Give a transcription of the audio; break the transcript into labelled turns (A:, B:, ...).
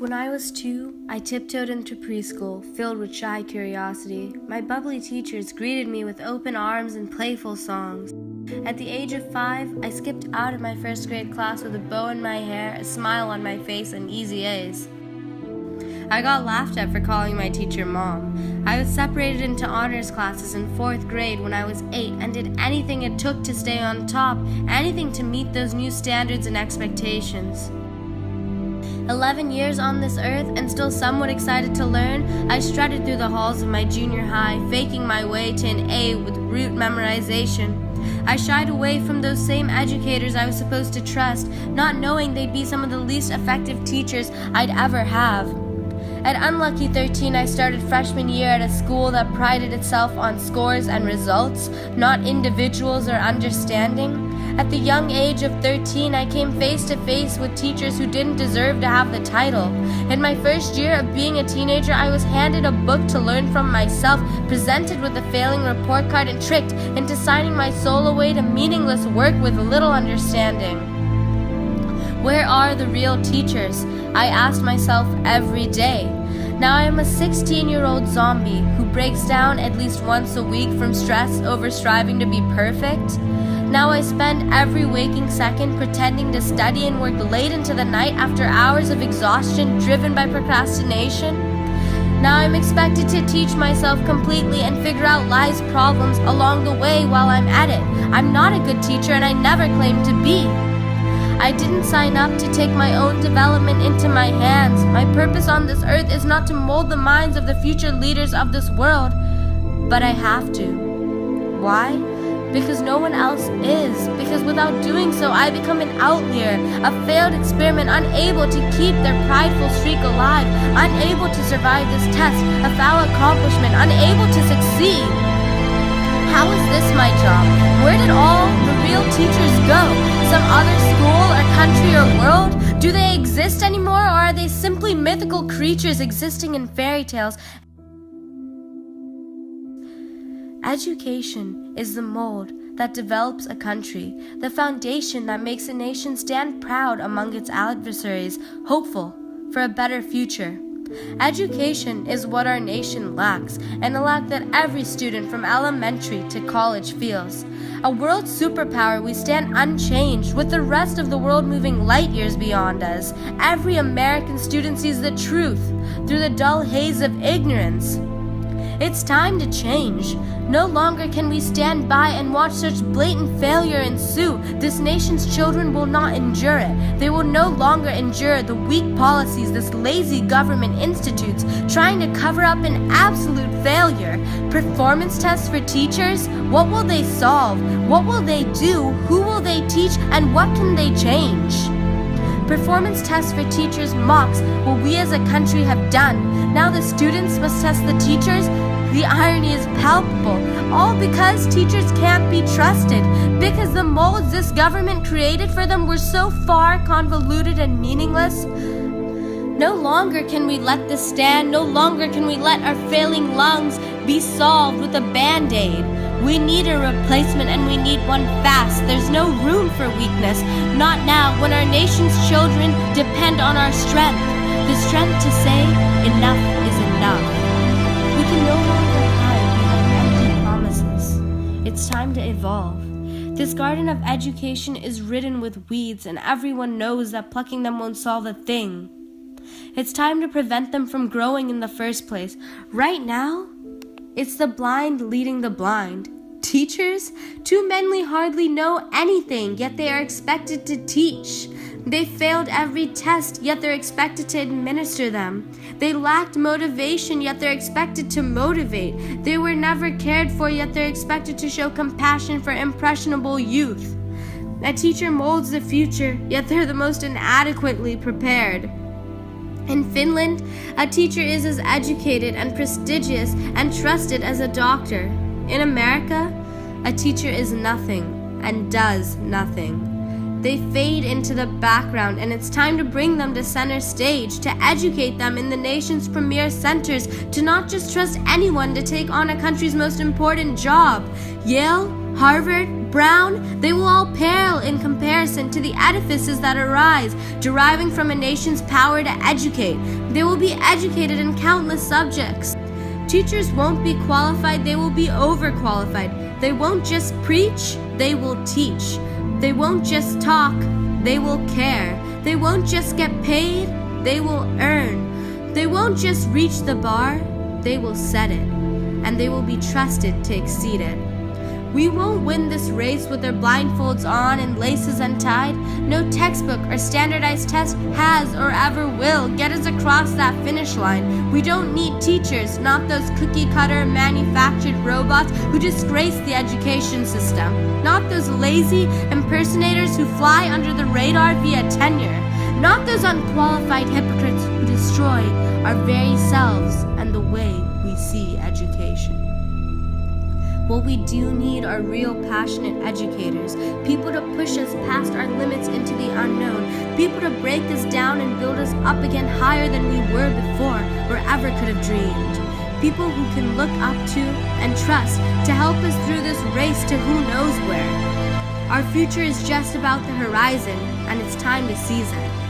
A: When I was 2, I tiptoed into preschool, filled with shy curiosity. My bubbly teachers greeted me with open arms and playful songs. At the age of 5, I skipped out of my first grade class with a bow in my hair, a smile on my face, and easy A's. I got laughed at for calling my teacher Mom. I was separated into honors classes in 4th grade when I was 8 and did anything it took to stay on top, anything to meet those new standards and expectations. 11 years on this earth and still somewhat excited to learn, I strutted through the halls of my junior high, faking my way to an A with rote memorization. I shied away from those same educators I was supposed to trust, not knowing they'd be some of the least effective teachers I'd ever have. At unlucky 13, I started freshman year at a school that prided itself on scores and results, not individuals or understanding. At the young age of 13, I came face to face with teachers who didn't deserve to have the title. In my first year of being a teenager, I was handed a book to learn from myself, presented with a failing report card, and tricked into signing my soul away to meaningless work with little understanding. Where are the real teachers? I asked myself every day. Now I am a 16-year-old zombie who breaks down at least once a week from stress over striving to be perfect. Now I spend every waking second pretending to study and work late into the night after hours of exhaustion driven by procrastination. Now I'm expected to teach myself completely and figure out life's problems along the way while I'm at it. I'm not a good teacher and I never claimed to be. I didn't sign up to take my own development into my hands. My purpose on this earth is not to mold the minds of the future leaders of this world, but I have to. Why? Because no one else is. Because without doing so, I become an outlier, a failed experiment, unable to keep their prideful streak alive, unable to survive this test, a foul accomplishment, unable to succeed. How is this my job? Where did all the real teachers go? Some other school or country or world? Do they exist anymore, or are they simply mythical creatures existing in fairy tales? Education is the mold that develops a country, the foundation that makes a nation stand proud among its adversaries, hopeful for a better future. Education is what our nation lacks, and a lack that every student from elementary to college feels. A world superpower, we stand unchanged, with the rest of the world moving light years beyond us. Every American student sees the truth through the dull haze of ignorance. It's time to change. No longer can we stand by and watch such blatant failure ensue. This nation's children will not endure it. They will no longer endure the weak policies this lazy government institutes, trying to cover up an absolute failure. Performance tests for teachers? What will they solve? What will they do? Who will they teach? And what can they change? Performance tests for teachers mocks what we as a country have done. Now the students must test the teachers. The irony is palpable, all because teachers can't be trusted, because the molds this government created for them were so far convoluted and meaningless. No longer can we let this stand, no longer can we let our failing lungs be solved with a band-aid. We need a replacement, and we need one fast. There's no room for weakness, not now when our nation's children depend on our strength, the strength to say enough is enough. We can no longer hide behind empty promises. It's time to evolve. This garden of education is ridden with weeds, and everyone knows that plucking them won't solve a thing. It's time to prevent them from growing in the first place. Right now, it's the blind leading the blind. Teachers? Too many hardly know anything, yet they are expected to teach. They failed every test, yet they're expected to administer them. They lacked motivation, yet they're expected to motivate. They were never cared for, yet they're expected to show compassion for impressionable youth. A teacher molds the future, yet they're the most inadequately prepared. In Finland, a teacher is as educated and prestigious and trusted as a doctor. In America, a teacher is nothing and does nothing. They fade into the background, and it's time to bring them to center stage, to educate them in the nation's premier centers, to not just trust anyone to take on a country's most important job. Yale, Harvard, Brown, they will all pale in comparison to the edifices that arise, deriving from a nation's power to educate. They will be educated in countless subjects. Teachers won't be qualified, they will be overqualified. They won't just preach, they will teach. They won't just talk, they will care. They won't just get paid, they will earn. They won't just reach the bar, they will set it. And they will be trusted to exceed it. We won't win this race with our blindfolds on and laces untied. No textbook or standardized test has or ever will get us across that finish line. We don't need teachers, not those cookie-cutter manufactured robots who disgrace the education system. Not those lazy impersonators who fly under the radar via tenure. Not those unqualified hypocrites who destroy our very selves and the way we see education. What we do need are real passionate educators, people to push us past our limits into the unknown, people to break us down and build us up again higher than we were before or ever could have dreamed. People who can look up to and trust to help us through this race to who knows where. Our future is just about the horizon, and it's time to seize it.